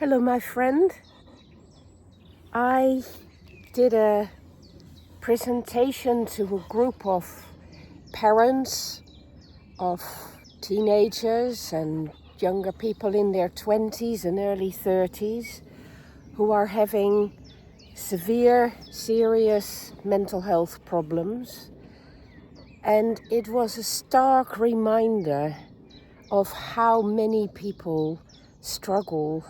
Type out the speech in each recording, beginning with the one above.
Hello, my friend. I did a presentation to a group of parents of teenagers and younger people in their 20s and early 30s who are having severe, serious mental health problems. And it was a stark reminder of how many people struggle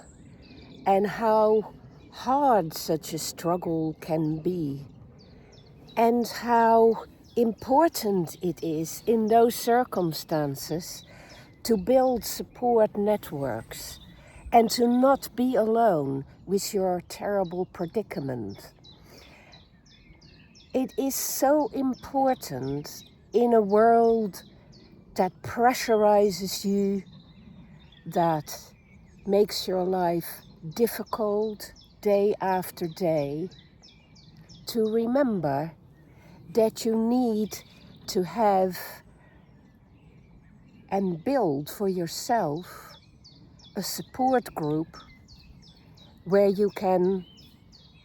and how hard such a struggle can be, and how important it is in those circumstances to build support networks and to not be alone with your terrible predicament. It is so important in a world that pressurizes you, that makes your life difficult day after day, to remember that you need to have and build for yourself a support group where you can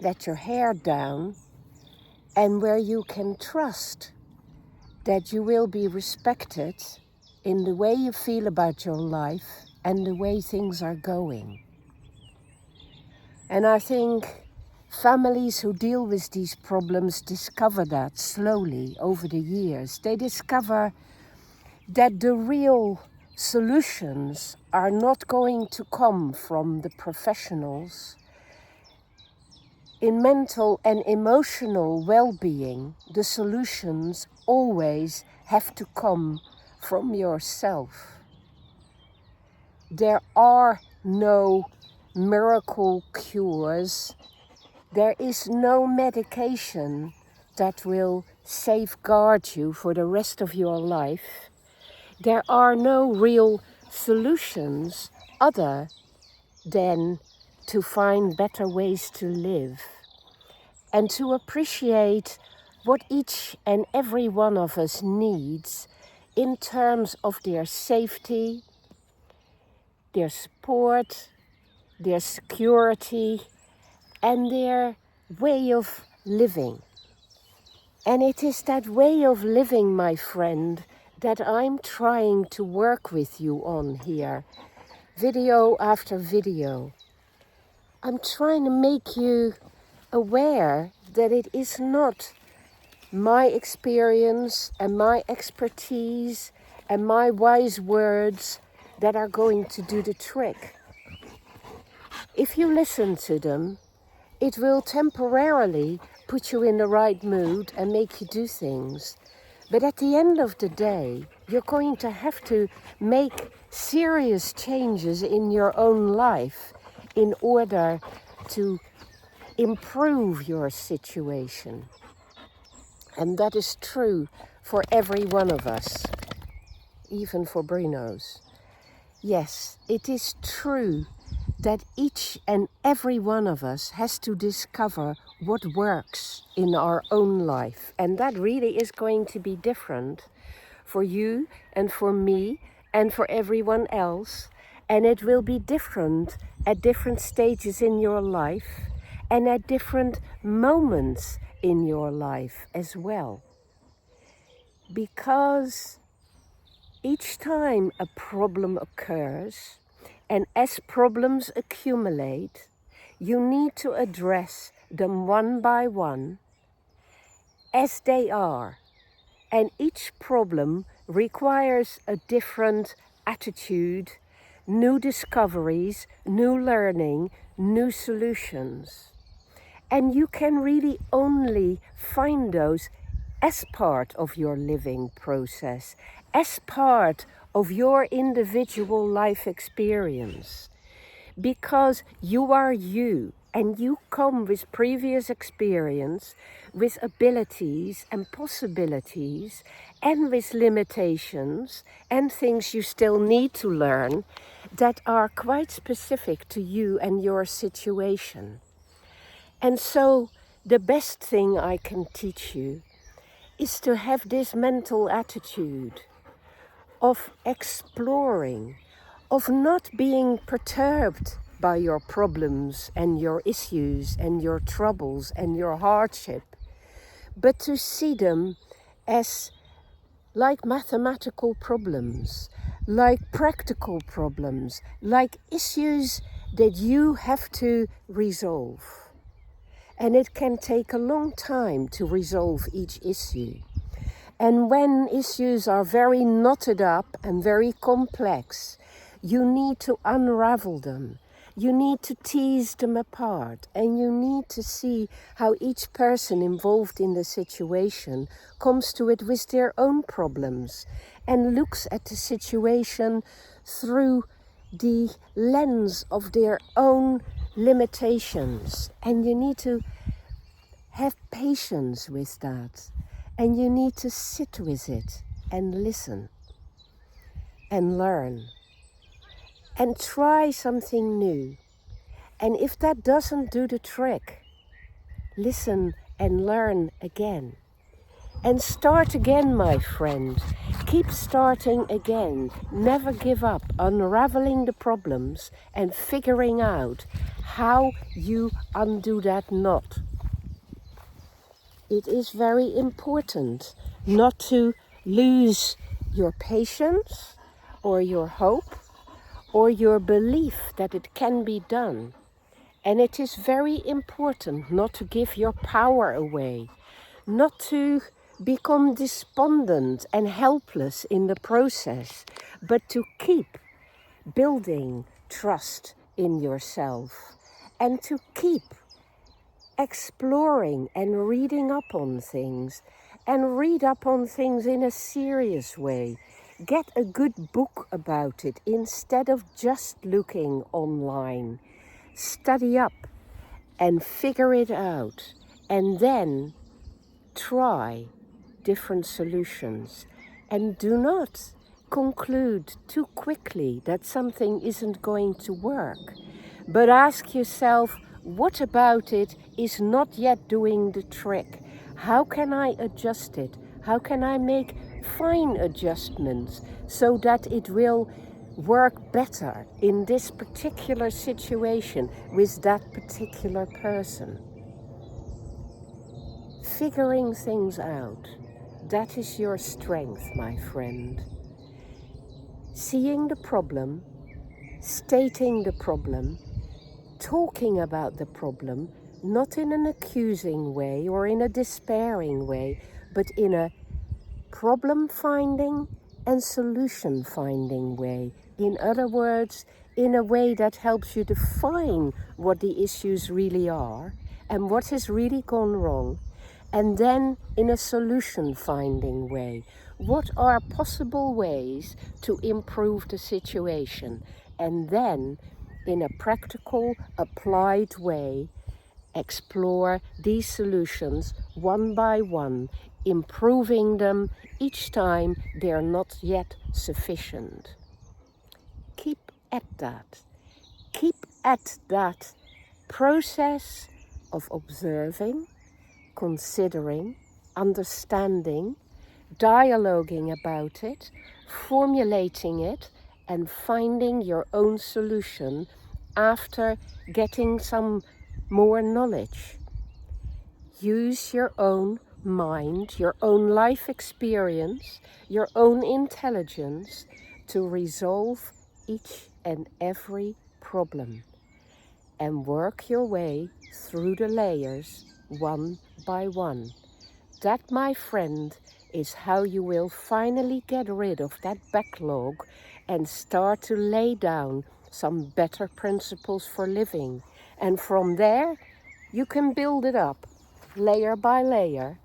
let your hair down and where you can trust that you will be respected in the way you feel about your life and the way things are going. And I think families who deal with these problems discover that slowly over the years. They discover that the real solutions are not going to come from the professionals. In mental and emotional well-being, the solutions always have to come from yourself. There are no miracle cures. There is no medication that will safeguard you for the rest of your life. There are no real solutions other than to find better ways to live and to appreciate what each and every one of us needs in terms of their safety, their support, their security, and their way of living. And it is that way of living, my friend, that I'm trying to work with you on here, video after video. I'm trying to make you aware that it is not my experience and my expertise and my wise words that are going to do the trick. If you listen to them, it will temporarily put you in the right mood and make you do things. But at the end of the day, you're going to have to make serious changes in your own life in order to improve your situation. And that is true for every one of us, even for Bruno's. Yes, it is true that each and every one of us has to discover what works in our own life. And that really is going to be different for you and for me and for everyone else. And it will be different at different stages in your life and at different moments in your life as well. Because each time a problem occurs, and as problems accumulate, you need to address them one by one as they are. And each problem requires a different attitude, new discoveries, new learning, new solutions. And you can really only find those as part of your living process, as part of your individual life experience, because you are you and you come with previous experience, with abilities and possibilities, and with limitations and things you still need to learn that are quite specific to you and your situation. And so the best thing I can teach you is to have this mental attitude of exploring, of not being perturbed by your problems and your issues and your troubles and your hardship, but to see them as like mathematical problems, like practical problems, like issues that you have to resolve. And it can take a long time to resolve each issue. And when issues are very knotted up and very complex, you need to unravel them. You need to tease them apart, and you need to see how each person involved in the situation comes to it with their own problems and looks at the situation through the lens of their own limitations. And you need to have patience with that. And you need to sit with it and listen and learn and try something new. And if that doesn't do the trick, listen and learn again. And start again, my friend. Keep starting again. Never give up, unraveling the problems and figuring out how you undo that knot. It is very important not to lose your patience or your hope or your belief that it can be done. And it is very important not to give your power away, not to become despondent and helpless in the process, but to keep building trust in yourself and to keep exploring and reading up on things, and read up on things in a serious way. Get a good book about it instead of just looking online. Study up and figure it out, and then try different solutions. And do not conclude too quickly that something isn't going to work, but ask yourself, what about it is not yet doing the trick? How can I adjust it? How can I make fine adjustments so that it will work better in this particular situation with that particular person? Figuring things out, that is your strength, my friend. Seeing the problem, stating the problem, talking about the problem, not in an accusing way or in a despairing way, but in a problem-finding and solution-finding way. In other words, in a way that helps you define what the issues really are and what has really gone wrong, and then in a solution-finding way. What are possible ways to improve the situation? And then in a practical, applied way, explore these solutions one by one, improving them each time they're not yet sufficient. Keep at that. Keep at that process of observing, considering, understanding, dialoguing about it, formulating it, and finding your own solution after getting some more knowledge. Use your own mind, your own life experience, your own intelligence to resolve each and every problem, and work your way through the layers one by one. That, my friend, is how you will finally get rid of that backlog and start to lay down some better principles for living. And from there, you can build it up, layer by layer,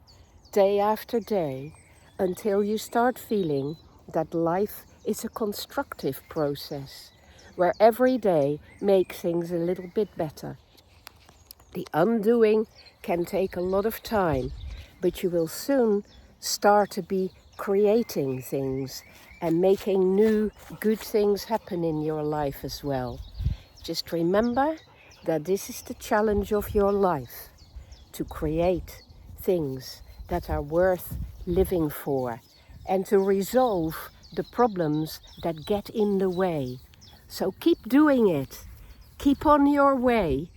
day after day, until you start feeling that life is a constructive process, where every day makes things a little bit better. The undoing can take a lot of time, but you will soon start to be creating things and making new good things happen in your life as well. Just remember that this is the challenge of your life, to create things that are worth living for and to resolve the problems that get in the way. So keep doing it. Keep on your way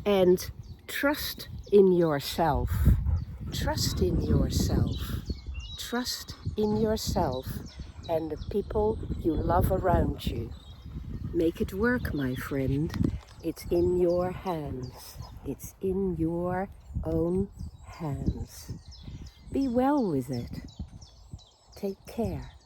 and trust in yourself. Trust in yourself. Trust in yourself and the people you love around you. Make it work, my friend. It's in your hands. It's in your own hands. Be well with it. Take care.